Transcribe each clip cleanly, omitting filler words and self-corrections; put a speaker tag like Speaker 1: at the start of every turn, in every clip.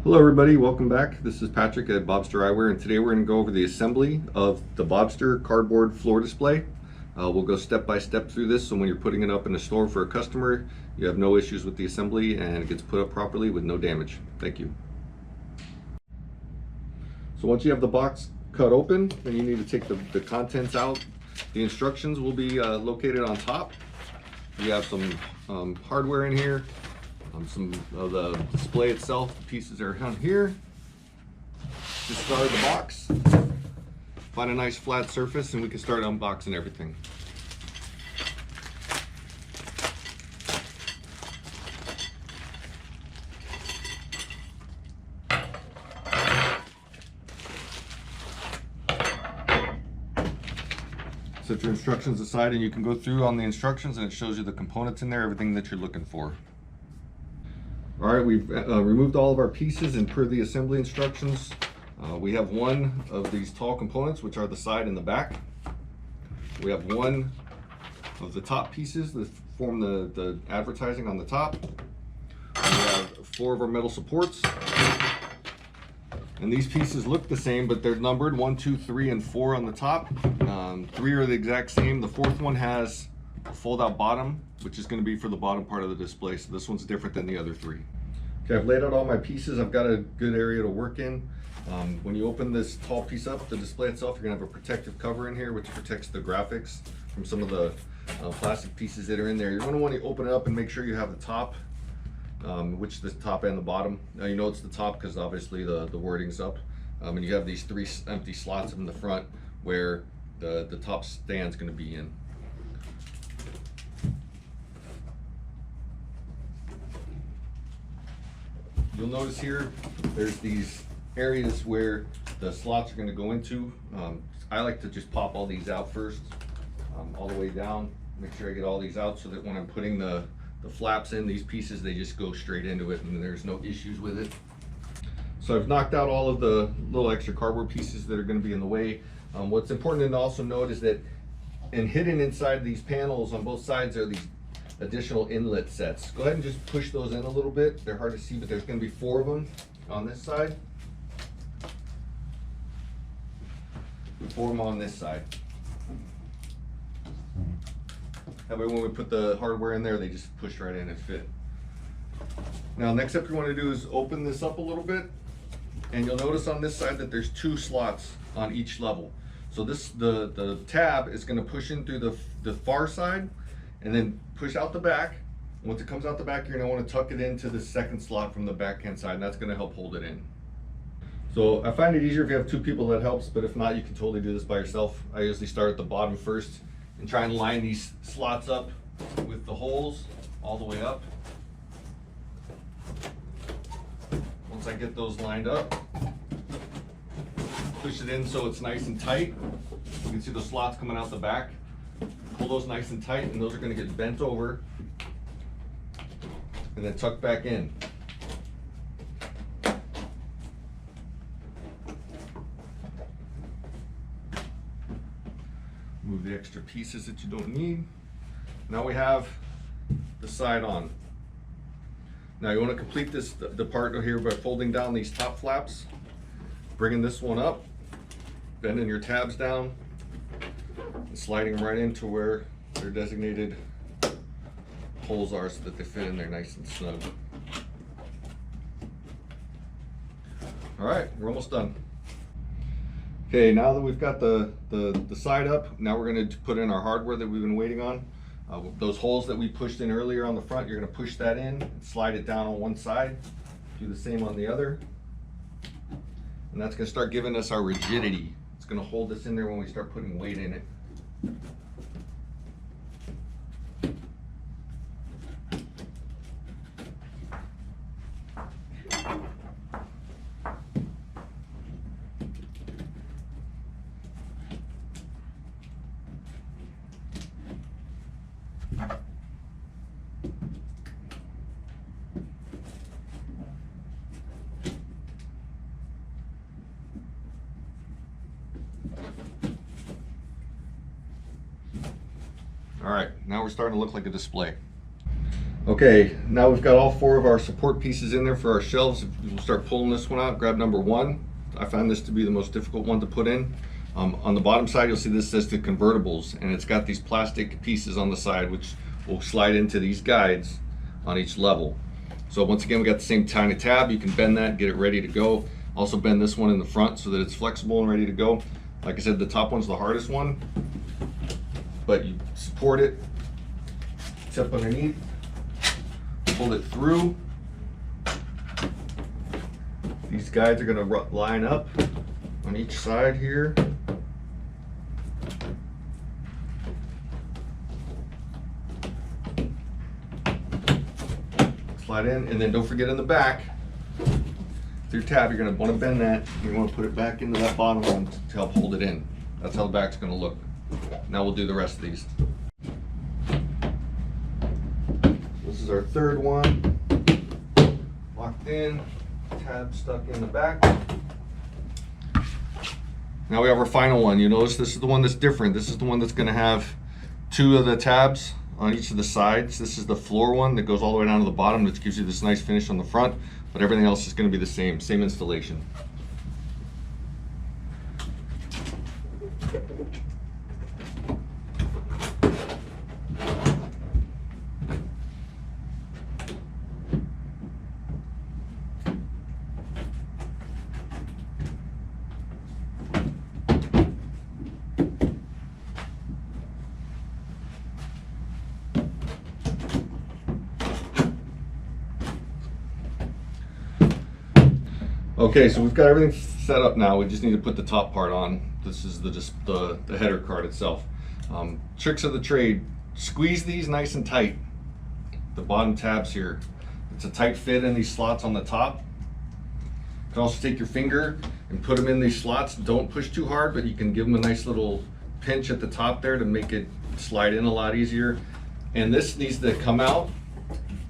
Speaker 1: Hello everybody, welcome back. This is Patrick at Bobster Eyewear, and today we're going to go over the assembly of the Bobster cardboard floor display. We'll go step by step through this, so when you're putting it up in a store for a customer, you have no issues with the assembly and it gets put up properly with no damage. Thank you. So once you have the box cut open, then you need to take the contents out. The instructions will be located on top. You have some hardware in here. Some of the display itself, the pieces are down here. Discard the box, find a nice flat surface, and we can start unboxing everything. Set your instructions aside and you can go through on the instructions, and it shows you the components in there, everything that you're looking for. All right, we've removed all of our pieces, and per the assembly instructions, we have one of these tall components, which are the side and the back. We have one of the top pieces that form the advertising on the top. We have four of our metal supports. And these pieces look the same, but they're numbered 1, 2, 3, and 4 on the top. 3 are the exact same. The fourth one has a fold-out bottom, which is going to be for the bottom part of the display. So this one's different than the other 3. Okay, I've laid out all my pieces. I've got a good area to work in. When you open this tall piece up, the display itself, you're going to have a protective cover in here, which protects the graphics from some of the plastic pieces that are in there. You're going to want to open it up and make sure you have the top, which is the top and the bottom. Now you know it's the top because obviously the wording's up. And you have these 3 empty slots in the front where the top stand's going to be in. You'll notice here, there's these areas where the slots are going to go into. I like to just pop all these out first, all the way down. Make sure I get all these out so that when I'm putting the flaps in, these pieces, they just go straight into it and there's no issues with it. So I've knocked out all of the little extra cardboard pieces that are going to be in the way. What's important to also note is that hidden inside these panels on both sides are these additional inlet sets. Go ahead and just push those in a little bit. They're hard to see, but there's going to be 4 of them on this side, 4 of them on this side. That way when we put the hardware in there, they just push right in and fit. Now next step you want to do is open this up a little bit, and you'll notice on this side that there's 2 slots on each level. So the tab is going to push in through the far side and then push out the back. Once it comes out the back, you're going to want to tuck it into the second slot from the backhand side, and that's going to help hold it in. So I find it easier if you have 2 people, that helps, but if not, you can totally do this by yourself. I usually start at the bottom first and try and line these slots up with the holes all the way up. Once I get those lined up, push it in so it's nice and tight. You can see the slots coming out the back. Pull those nice and tight, and those are going to get bent over and then tucked back in. Move the extra pieces that you don't need. Now we have the side on. Now you want to complete the part here by folding down these top flaps, bringing this one up, bending your tabs down, and sliding right into where their designated holes are so that they fit in there nice and snug. All right, we're almost done. Okay, now that we've got the side up, now we're going to put in our hardware that we've been waiting on. Those holes that we pushed in earlier on the front, you're going to push that in and slide it down on one side. Do the same on the other. And that's going to start giving us our rigidity. It's going to hold us in there when we start putting weight in it. All right, now we're starting to look like a display. Okay, now we've got all 4 of our support pieces in there for our shelves. We'll start pulling this one out. Grab number 1. I found this to be the most difficult one to put in. On the bottom side, you'll see this says the convertibles, and it's got these plastic pieces on the side which will slide into these guides on each level. So once again, we got the same tiny tab. You can bend that, get it ready to go. Also bend this one in the front so that it's flexible and ready to go. Like I said, the top one's the hardest one, but you support it, tip underneath, pull it through. These guides are going to line up on each side here. Slide in, and then don't forget in the back, with your tab, you're going to want to bend that. You want to put it back into that bottom one to help hold it in. That's how the back's going to look. Now we'll do the rest of these. This is our third one. Locked in, tab stuck in the back. Now we have our final one. You notice this is the one that's different. This is the one that's going to have 2 of the tabs on each of the sides. This is the floor one that goes all the way down to the bottom, which gives you this nice finish on the front, but everything else is going to be the same installation. Okay, so we've got everything set up now. We just need to put the top part on. This is the header card itself. Tricks of the trade: squeeze these nice and tight. The bottom tabs here. It's a tight fit in these slots on the top. You can also take your finger and put them in these slots. Don't push too hard, but you can give them a nice little pinch at the top there to make it slide in a lot easier. And this needs to come out.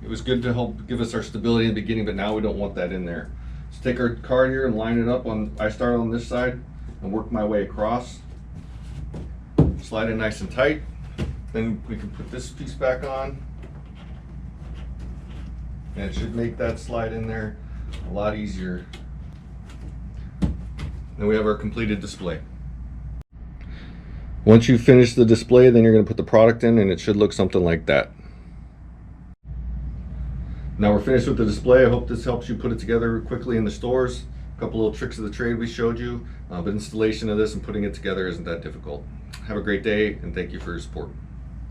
Speaker 1: It was good to help give us our stability in the beginning, but now we don't want that in there. So take our card here and line it up on, I start on this side and work my way across. Slide in nice and tight. Then we can put this piece back on. And it should make that slide in there a lot easier. Then we have our completed display. Once you finish the display, then you're going to put the product in, and it should look something like that. Now we're finished with the display. I hope this helps you put it together quickly in the stores. A couple little tricks of the trade we showed you, but installation of this and putting it together isn't that difficult. Have a great day, and thank you for your support.